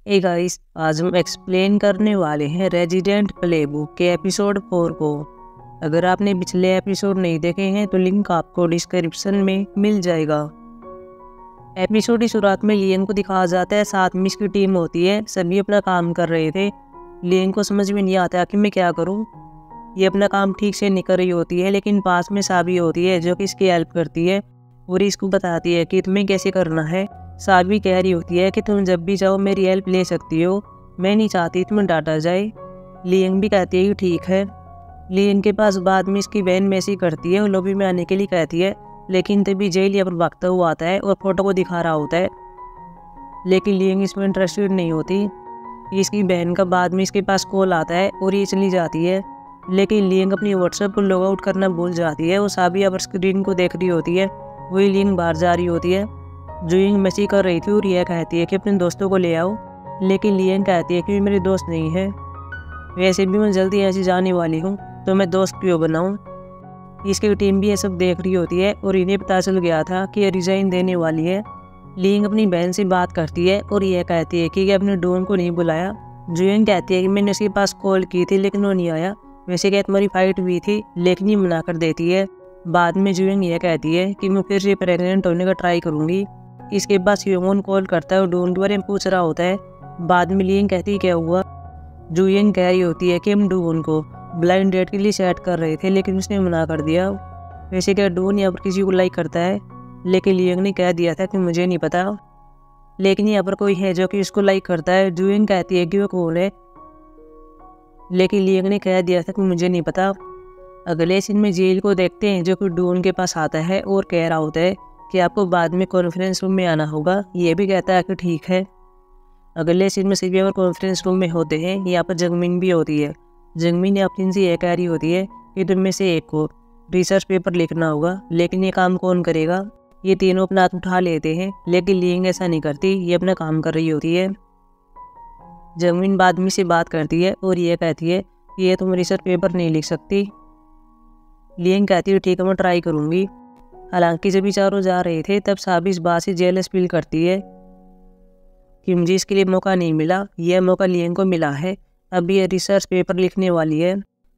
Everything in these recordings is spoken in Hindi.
ए गाइस, आज हम एक्सप्लेन करने वाले हैं रेजिडेंट प्लेबुक के एपिसोड 4 को। अगर आपने पिछले एपिसोड नहीं देखे हैं तो लिंक आपको डिस्क्रिप्शन में मिल जाएगा। एपिसोड की शुरुआत में लियन को दिखाया जाता है, साथ में इसकी टीम होती है। सभी अपना काम कर रहे थे। लियन को समझ में नहीं आता कि मैं क्या करूं। ये अपना काम ठीक से नहीं कर रही होती है, लेकिन पास में साबी होती है जो कि इसकी हेल्प करती है और इसको बताती है कि तुम्हें कैसे करना है। साबी कह रही होती है कि तुम जब भी चाहो मेरी हेल्प ले सकती हो, मैं नहीं चाहती तुम्हें डांटा जाए। लियन भी कहती है कि ठीक है। लियन के पास बाद में इसकी बहन मैसेज करती है और लॉबी में आने के लिए कहती है, लेकिन तभी जेल यहाँ पर भागता हुआ आता है और फोटो को दिखा रहा होता है। लेकिन लियन इसमें इंटरेस्टेड नहीं होती। इसकी बहन का बाद में इसके पास कॉल आता है और ये चली जाती है। लेकिन लियन अपनी व्हाट्सएप पर लॉग आउट करना भूल जाती है और साबी यहाँ पर स्क्रीन को देख रही होती है। वही लियन बाहर जा रही होती है। जूइंग मैसेज कर रही थी और यह कहती है कि अपने दोस्तों को ले आओ, लेकिन लियन कहती है कि मेरे दोस्त नहीं है। वैसे भी मैं जल्दी ऐसे जाने वाली हूँ, तो मैं दोस्त क्यों बनाऊँ। इसकी टीम भी ये सब देख रही होती है और इन्हें पता चल गया था कि ये रिजाइन देने वाली है। लियन अपनी बहन से बात करती है और यह कहती है कि अपने डोन को नहीं बुलाया। जूइंग कहती है कि मैंने उसके पास कॉल की थी लेकिन वो नहीं आया। वैसे क्या तुम्हारी फाइट हुई थी, लेकिन ये मना कर देती है। बाद में जूइंग यह कहती है कि मैं फिर से प्रेग्नेंट होने का ट्राई करूँगी। इसके बाद ह्यूमन कॉल करता है और डोन के बारे में पूछ रहा होता है। बाद में लियन कहती है क्या हुआ। जूयन कह रही होती है कि हम डोन को ब्लाइंड डेट के लिए सेट कर रहे थे, लेकिन उसने मना कर दिया। वैसे क्या डोन यहाँ पर किसी को लाइक करता है, लेकिन लियन ने कह दिया था कि मुझे नहीं पता। लेकिन यहाँ पर कोई है जो कि उसको लाइक करता है। जूयन कहती है कि वो कौन है, लेकिन लियन ने कह दिया था कि मुझे नहीं पता। अगले सीन में जेल को देखते हैं जो कि डोन के पास आता है और कह रहा होता है कि आपको बाद में कॉन्फ्रेंस रूम में आना होगा। ये भी कहता है कि ठीक है। अगले सीन में सभी और कॉन्फ्रेंस रूम में होते हैं। यहाँ पर जंगमिन भी होती है। जंगमिन अपनी से यह कह रही होती है कि तुम में से एक को रिसर्च पेपर लिखना होगा, लेकिन ये काम कौन करेगा। ये तीनों अपना हाथ उठा लेते हैं, लेकिन लियन ऐसा नहीं करती। ये अपना काम कर रही होती है। जंगमिन बाद में से बात करती है और ये कहती है कि ये तुम रिसर्च पेपर नहीं लिख सकती। लियन कहती है ठीक है, मैं ट्राई करूँगी। हालांकि जब चारों जा रहे थे तब साबी इस बात से जेलस फील करती है कि मुझे इसके लिए मौका नहीं मिला। यह मौका लियन को मिला है। अब ये रिसर्च पेपर लिखने वाली है।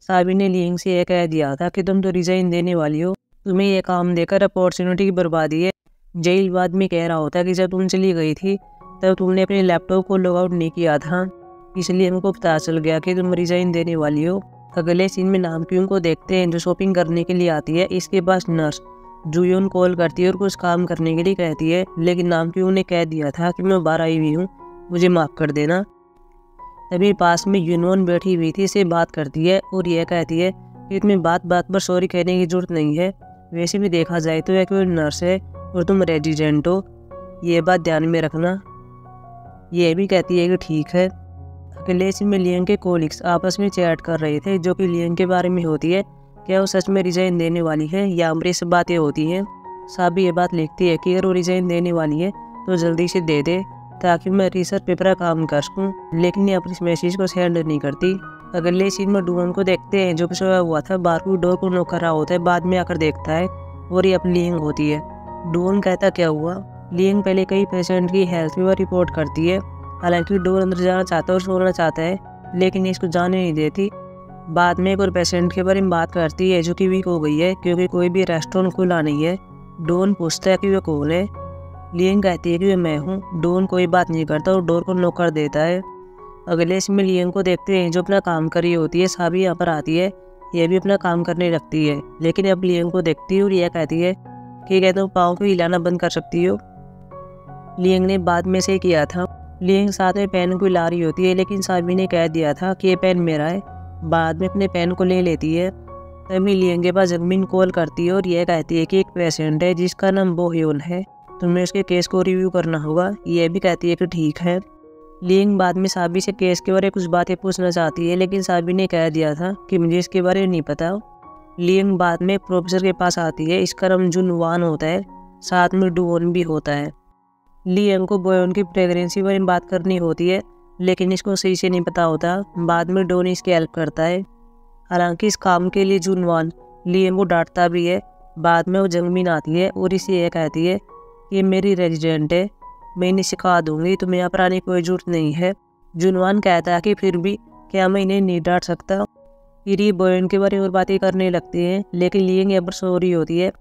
साबी ने लियन से यह कह दिया था कि तुम तो रिजाइन देने वाली हो, तुम्हें यह काम देकर अपॉर्चुनिटी की बर्बादी है। जेल बाद में कह रहा होता है कि जब तुम चली गई थी तब तुमने अपने लैपटॉप को लॉग आउट नहीं किया था, इसलिए हमको पता चल गया कि तुम रिजाइन देने वाली हो। अगले सीन में नामक्यूंग को देखते हैं जो शॉपिंग करने के लिए आती है। इसके पास नर्स जूयोन कॉल करती है और कुछ काम करने के लिए कहती है, लेकिन नामक्यूंग ने कह दिया था कि मैं बाहर आई हुई हूँ, मुझे माफ़ कर देना। तभी पास में यूनोन बैठी हुई थी, इसे बात करती है और यह कहती है कि तुम्हें बात बात पर सॉरी कहने की जरूरत नहीं है। वैसे भी देखा जाए तो यह कोई नर्स है और तुम रेजिडेंट हो, ये बात ध्यान में रखना। यह भी कहती है कि ठीक है। अगले सीन में लियन के कोलिग्स आपस में चैट कर रहे थे जो कि लियन के बारे में होती है। क्या वो सच में रिजाइन देने वाली है या अमरे से बातें होती हैं। साबी ये बात लिखती है कि अगर वो रिजाइन देने वाली है तो जल्दी से दे दे ताकि मैं रिसर्च पेपर का काम कर सकूँ, लेकिन ये अपनी इस मैसेज को सेंड नहीं करती। अगले सीन में डोन को देखते हैं जो कि सोया हुआ था, बार को डोर को नॉक कर रहा होता है। बाद में आकर देखता है और ये अपनी लियन होती है। डोन कहता क्या हुआ। लियन पहले कई पेशेंट की हेल्थ फीवर रिपोर्ट करती है। हालांकि डोन अंदर जाना चाहता है और सोना चाहता है, लेकिन इसको जाने नहीं देती। बाद में एक और पेशेंट के बारे में बात करती है जो कि वीक हो गई है क्योंकि कोई भी रेस्टोरेंट खुला नहीं है। डोन पूछता है कि वह कौन है। लियन कहती है कि वह मैं हूँ। डोन कोई बात नहीं करता और डोर को नॉक कर देता है। अगले सीन में लियन को देखते हैं जो अपना काम कर रही होती है। साबी यहाँ पर आती है, यह भी अपना काम करने लगती है, लेकिन अब लियन को देखती है और यह कहती है कि क्या तुम पाँव को हिलाना बंद कर सकती हो। लियन ने बाद में से किया था। लियन साथ में पेन को हिला रही होती है, लेकिन साबी ने कह दिया था कि ये पेन मेरा है। बाद में अपने पेन को ले लेती है। तभी लियन के पास जंगमिन कॉल करती है और यह कहती है कि एक पेशेंट है जिसका नाम बोह्योन है, तुम्हें उसके केस को रिव्यू करना होगा। यह भी कहती है कि ठीक है। लियन बाद में साबी से केस के बारे में कुछ बातें पूछना चाहती है, लेकिन साबी ने कह दिया था कि मुझे इसके बारे में नहीं पता। लियन बाद में प्रोफेसर के पास आती है, इसका नाम जुन वान होता है, साथ में डुओन भी होता है। लियन को बोह्योन की प्रेगनेंसी बारे में बात करनी होती है, लेकिन इसको सही से नहीं पता होता। बाद में डोन इसकी हेल्प करता है। हालांकि इस काम के लिए जुनवान लियन को डांटता भी है। बाद में वो जंगमिन आती है और इसे यह कहती है कि मेरी रेजिडेंट है, मैं इन्हें सिखा दूंगी, तुम्हें यहाँ पर आने की कोई जरूरत नहीं है। जुनवान कहता है कि फिर भी क्या मैं इन्हें नहीं डांट सकता। फिर ये बोयन के बारे और बातें करने लगते हैं, लेकिन लियंग यहाँ पर सो रही होती है।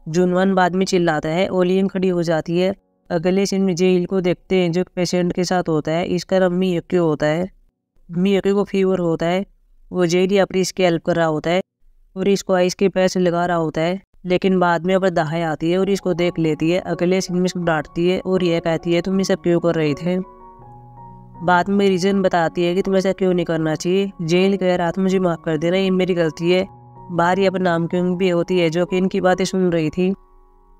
जुनवान बाद में चिल्लाता है और लियंग खड़ी हो जाती है। अगले सीन में जेइल को देखते हैं जो पेशेंट के साथ होता है। इसका नाम मियोक्यो होता है। मियोक्यो को फीवर होता है। वो जेइल यहाँ पर इसकी हेल्प कर रहा होता है और इसको आइस के पैसे लगा रहा होता है, लेकिन बाद में अब दहाई आती है और इसको देख लेती है। अगले सीन में इसको डांटती है और यह कहती है तुम ये सब क्यों कर रहे थे। बाद में रीज़न बताती है कि तुम ऐसा क्यों नहीं करना चाहिए। जेल कह रहा था मुझे माफ़ कर देना, ये मेरी गलती है। बाहर यहाँ पर नामक्यूंग भी होती है जो कि इनकी बातें सुन रही थी।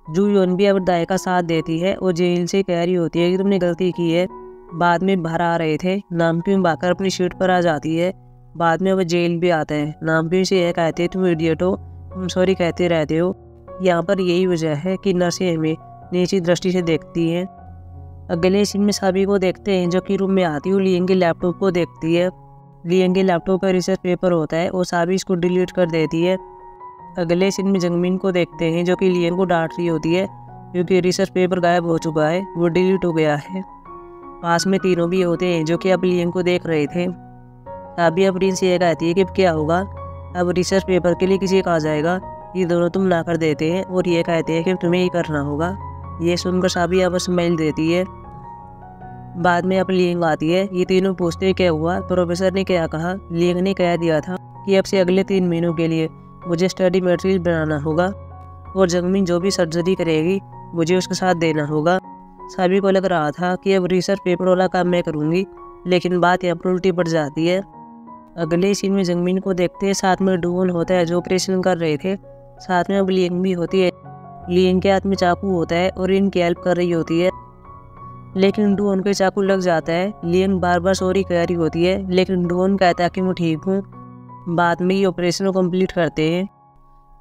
जूयोन भी अब दाई का साथ देती है और जेल से कह रही होती है कि तुमने गलती की है। बाद में बाहर आ रहे थे, नामक्यूंग भागकर अपनी सीट पर आ जाती है। बाद में वह जेल भी आता है। नामक्यूंग से यह कहते हैं तुम इडियट हो, तुम सॉरी कहते रहते हो। यहाँ पर यही वजह है कि नर्सें हमें नीची दृष्टि से देखती हैं। अगले सीन में साबी को देखते हैं जो कि रूम में आती है और लियंग के लैपटॉप को देखती है। लियंग के लैपटॉप पर रिसर्च पेपर होता है और साबी इसको डिलीट कर देती है। अगले सीन में जंगमिन को देखते हैं जो कि लियंग को डांट रही होती है क्योंकि रिसर्च पेपर गायब हो चुका है, वो डिलीट हो गया है। पास में तीनों भी होते हैं जो कि अब लियंग को देख रहे थे। साबी अब रिन से यह कहती है कि अब क्या होगा, अब रिसर्च पेपर के लिए किसी का आ जाएगा। ये दोनों तुम ना कर देते हैं और ये कहते हैं कि तुम्हें ही करना होगा। ये सुनकर साबी अब स्माइल देती है। बाद में अब लियंग आती है। ये तीनों पूछते हैं क्या हुआ, प्रोफेसर ने क्या कहा। लियंग ने कह दिया था कि अब से अगले 3 महीनों के लिए मुझे स्टडी मटेरियल बनाना होगा और जंगमिन जो भी सर्जरी करेगी मुझे उसका साथ देना होगा। साबी को लग रहा था कि अब रिसर्च पेपर वाला काम मैं करूँगी, लेकिन बात यहाँ पर उल्टी पड़ जाती है। अगले सीन में जंगमिन को देखते हैं, साथ में डून होता है जो ऑपरेशन कर रहे थे। साथ में अब लियंग भी होती है। लियंग के हाथ में चाकू होता है और इनकी हेल्प कर रही होती है, लेकिन डून के चाकू लग जाता है। लियंग बार बार सॉरी कह रही होती है, लेकिन डून कहता है कि मैं ठीक हूँ। बाद में ये ऑपरेशन को कंप्लीट करते हैं।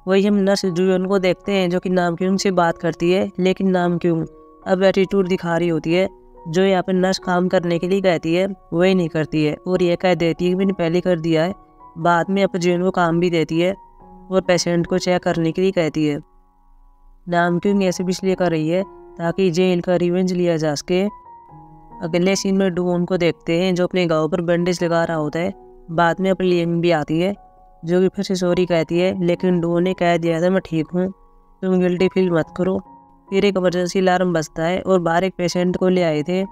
वही हम नर्स जूयोन को देखते हैं जो कि नामक्यूंग से बात करती है, लेकिन नामक्यूंग अब एटीट्यूड दिखा रही होती है। जो यहाँ पर नर्स काम करने के लिए कहती है वही नहीं करती है और यह कह देती है कि मैंने पहले कर दिया है। बाद में अब जूयोन को काम भी देती है और पेशेंट को चेक करने के लिए कहती है। नामक्यूंग ऐसे भी इसलिए कर रही है ताकि जेल का रिवेंज लिया जा सके। अगले सीन में डून को देखते हैं जो अपने गाँव पर बैंडेज लगा रहा होता है। बाद में अपनी लियंग भी आती है जो कि फिर से सॉरी कहती है, लेकिन डून ने कह दिया था मैं ठीक हूँ, तुम गिल्टी फील मत करो। फिर एक इमरजेंसी अलार्म बजता है और बाहर एक पेशेंट को ले आए थे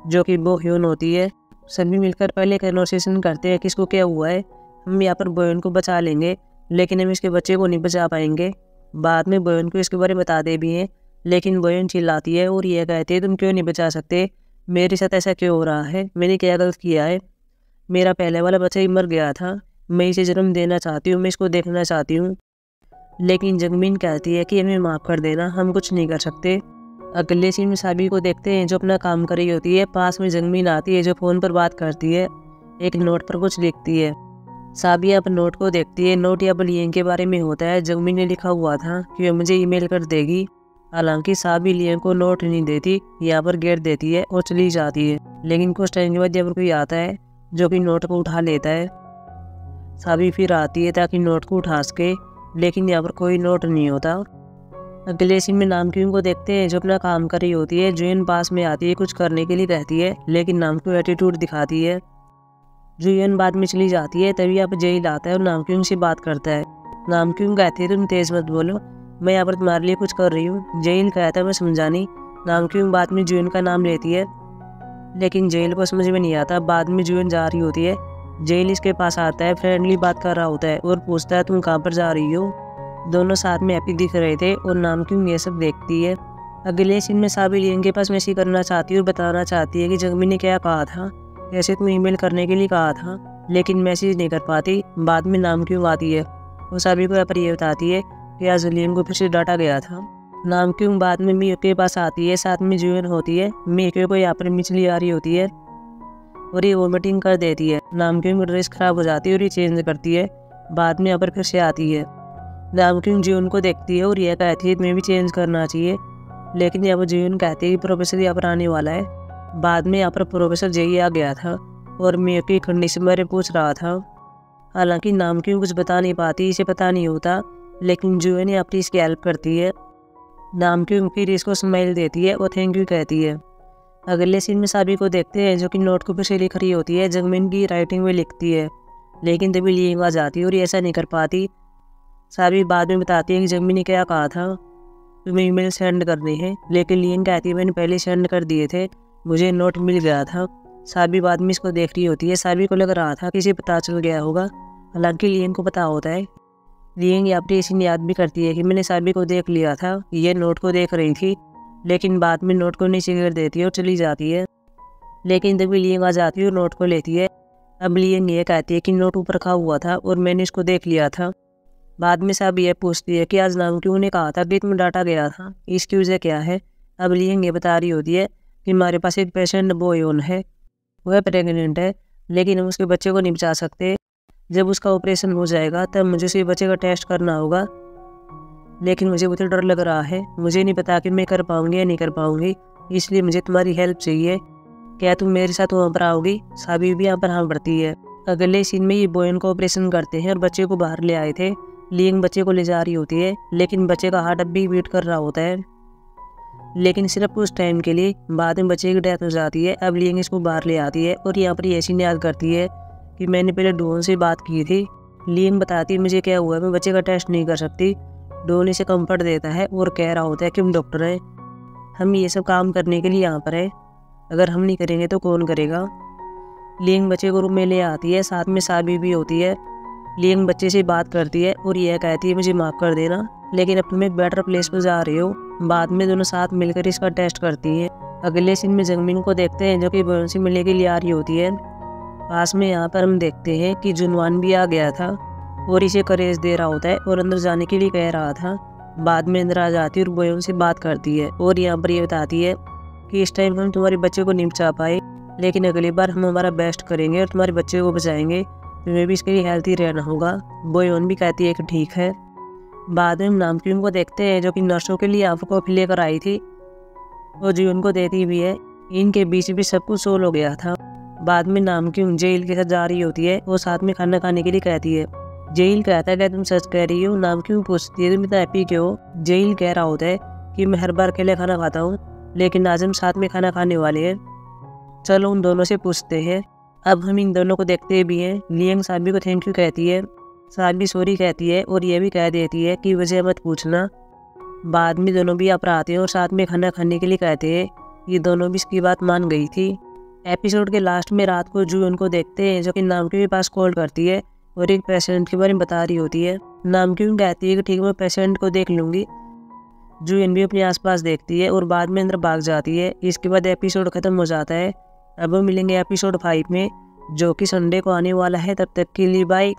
जो कि बो ह्यून होती है। सभी मिलकर पहले कन्वर्सेशन करते हैं कि इसको क्या हुआ है। हम यहाँ पर बोयन को बचा लेंगे, लेकिन हम इसके बच्चे को नहीं बचा पाएंगे। बाद में बोयन को इसके बारे में बता दे भी हैं, लेकिन बोयन चिल्लाती है और यह कहती है तुम क्यों नहीं बचा सकते, मेरे साथ ऐसा क्यों हो रहा है, मैंने क्या गलत किया है। मेरा पहले वाला बच्चा ही मर गया था, मैं इसे जन्म देना चाहती हूँ, मैं इसको देखना चाहती हूँ। लेकिन जंगमिन कहती है कि हमें माफ़ कर देना, हम कुछ नहीं कर सकते। अगले सीन में साबी को देखते हैं जो अपना काम कर रही होती है। पास में जंगमिन आती है जो फ़ोन पर बात करती है, एक नोट पर कुछ लिखती है। साबी अब नोट को देखती है। नोट यहाँ पर लियंग के बारे में होता है। जंगमिन ने लिखा हुआ था कि वह मुझे ईमेल कर देगी। हालांकि साबी लियंग को नोट नहीं देती, यहाँ पर गेट देती है और चली जाती है। लेकिन कुछ टाइम के बाद यहाँ पर कोई आता है जो कि नोट को उठा लेता है। साबी फिर आती है ताकि नोट को उठा सके, लेकिन यहाँ पर कोई नोट नहीं होता। अगले सीन में नामक्यूंग को देखते हैं जो अपना काम कर रही होती है। जुयन पास में आती है, कुछ करने के लिए कहती है, लेकिन नामक्यूंग एटीट्यूड दिखाती है। जुयन बाद में चली जाती है। तभी यहाँ पर जेइल आता है और नामक्यूंग से बात करता है। नामक्यूंग कहती है तुम तेज मत बोलो, मैं यहाँ पर तुम्हारे लिए कुछ कर रही हूँ। जेइल कहता है मैं समझा नहीं। नामक्यूंग बाद में जुयन का नाम लेती है, लेकिन जेइल को समझ में नहीं आता। बाद में जुयन जा रही होती है। जेइल इसके पास आता है, फ्रेंडली बात कर रहा होता है और पूछता है तुम कहाँ पर जा रही हो। दोनों साथ में हैप्पी दिख रहे थे और नामक्यूंग ये सब देखती है। अगले सीन में साबी लियंग के पास मैसेज करना चाहती है और बताना चाहती है कि जंगमिन ने क्या कहा था, कैसे तुम ईमेल करने के लिए कहा था, लेकिन मैसेज नहीं कर पाती। बाद में नामक्यूंग आती है, वो साबी को यहाँ पर ये बताती है कि आज लियंग को फिर से डांटा गया था। नामक्यूंग बाद में मियोक्यो के पास आती है, साथ में जुयन होती है। मियोक्यो को यहाँ पर मिचली आ रही होती है और ये वोमिटिंग कर देती है। नामक्यूंग ड्रेस खराब हो जाती है और ये चेंज करती है। बाद में यहाँ पर फिर से आती है। नामक्यूंग जुयन को देखती है और यह कहती है तुम्हें भी चेंज करना चाहिए, लेकिन यहाँ पर जुयन कहती है कि प्रोफेसर यहाँ पर आने वाला है। बाद में यहाँ पर प्रोफेसर जेई आ गया था और मियोक्यो की कंडीशन बारे पूछ रहा था। हालांकि नामक्यूंग कुछ बता नहीं पाती, इसे पता नहीं होता, लेकिन जुयन यहाँ पर इसकी हेल्प करती है। नामक्यूंग फिर इसको स्माइल देती है और थैंक यू कहती है। अगले सीन में साबी को देखते हैं जो कि नोट के ऊपर से लिख रही होती है। जंगमिन की राइटिंग में लिखती है, लेकिन तभी लिंग आ जाती है और ये ऐसा नहीं कर पाती। साबी बाद में बताती है कि जंगमिन ने क्या कहा था, तुम्हें ईमेल सेंड करनी है, लेकिन लिंग कहती है मैंने पहले सेंड कर दिए थे, मुझे नोट मिल गया था। साबी बाद में इसको देख रही होती है। साबी को लग रहा था कि इसे पता चल गया होगा, हालांकि लिंग को पता होता है। लिंग यहाँ पर इसी याद भी करती है कि मैंने साबी को देख लिया था, ये नोट को देख रही थी, लेकिन बाद में नोट को नीचे गिर देती है और चली जाती है। लेकिन तभी लिंग आ जाती है और नोट को लेती है। अब लिंग ये कहती है कि नोट ऊपर रखा हुआ था और मैंने इसको देख लिया था। बाद में साबी ये पूछती है कि आज नामक्यूंग ने कहा था कि तुम्हें डांटा गया था, इसकी वजह क्या है। अब लिंग ये बता रही होती है कि हमारे पास एक पेशेंट बोयोन है, वह प्रेग्नेंट है, लेकिन हम उसके बच्चे को नहीं बचा सकते। जब उसका ऑपरेशन हो जाएगा तब मुझे उसी बच्चे का टेस्ट करना होगा, लेकिन मुझे बहुत डर लग रहा है, मुझे नहीं पता कि मैं कर पाऊंगी या नहीं कर पाऊंगी, इसलिए मुझे तुम्हारी हेल्प चाहिए, क्या तुम मेरे साथ वहाँ पर आओगी। साबी भी यहाँ पर हाँ बढ़ती है। अगले सीन में ये बोयन का ऑपरेशन करते हैं और बच्चे को बाहर ले आए थे। लिंग बच्चे को ले जा रही होती है, लेकिन बच्चे का हार्ट अब भी बीट कर रहा होता है, लेकिन सिर्फ कुछ टाइम के लिए। बाद में बच्चे की डेथ हो जाती है। अब लिंग इसको बाहर ले आती है और यहाँ पर ऐसी याद करती है कि मैंने पहले डोन से बात की थी। लिंग बताती है मुझे क्या हुआ, मैं बच्चे का टेस्ट नहीं कर सकती। डोन इसे कंफर्ट देता है और कह रहा होता है कि हम डॉक्टर हैं, हम ये सब काम करने के लिए यहाँ पर है, अगर हम नहीं करेंगे तो कौन करेगा। लिंग बच्चे को रूम में ले आती है, साथ में साबी भी होती है। लिंग बच्चे से बात करती है और यह कहती है मुझे माफ़ कर देना, लेकिन अब तुम एक बेटर प्लेस पर जा रहे हो। बाद में दोनों साथ मिलकर इसका टेस्ट करती हैं। अगले सीन में जंगमिन को देखते हैं जो कि बोयन से मिलने के लिए आ रही होती है। पास में यहाँ पर हम देखते हैं कि जुनवान भी आ गया था और इसे करेज दे रहा होता है और अंदर जाने के लिए कह रहा था। बाद में अंदर आ जाती है और बोयन से बात करती है और यहाँ पर ये बताती है कि इस टाइम हम तुम्हारे बच्चे को नहीं बचा पाए, लेकिन अगली बार हम हमारा बेस्ट करेंगे और तुम्हारे बच्चे को बचाएंगे, तुम्हें भी इसके लिए हेल्थी रहना होगा। बोयन भी कहती है कि ठीक है। बाद में हम नामक्यूंग को देखते हैं जो कि नर्सों के लिए आंखों कॉफी लेकर आई थी और जो उनको देती भी है। इनके बीच भी सब कुछ सोल हो गया था। बाद में नामक्यूंग जेल के साथ जा रही होती है और साथ में खाना खाने के लिए कहती है। जेल कहता है क्या तुम सच कह रही हो। नामक्यूंग पूछती है तुम इतना हैप्पी क्यों हो। जेल कह रहा होता है कि मैं हर बार अकेले खाना खाता हूँ, लेकिन आज हम साथ में खाना खाने वाले हैं, चलो उन दोनों से पूछते हैं। अब हम इन दोनों को देखते भी हैं। लिंग साबी को थैंक यू कहती है, साबी सॉरी कहती है और ये भी कह देती है कि वजह मत पूछना। बाद में दोनों भी यहाँ पर आते हैं और साथ में खाना खाने के लिए कहते हैं। ये दोनों भी इसकी बात मान गई थी। एपिसोड के लास्ट में रात को जू उनको देखते हैं जो कि नामक्यूंग के पास कॉल करती है और एक पेशेंट के बारे में बता रही होती है। नामक्यूंग कहती है कि ठीक मैं पेशेंट को देख लूँगी। जून भी अपने आसपास देखती है और बाद में अंदर भाग जाती है। इसके बाद एपिसोड ख़त्म हो जाता है। अब हम मिलेंगे एपिसोड 5 में, जो कि संडे को आने वाला है। तब तक के लिए बाय।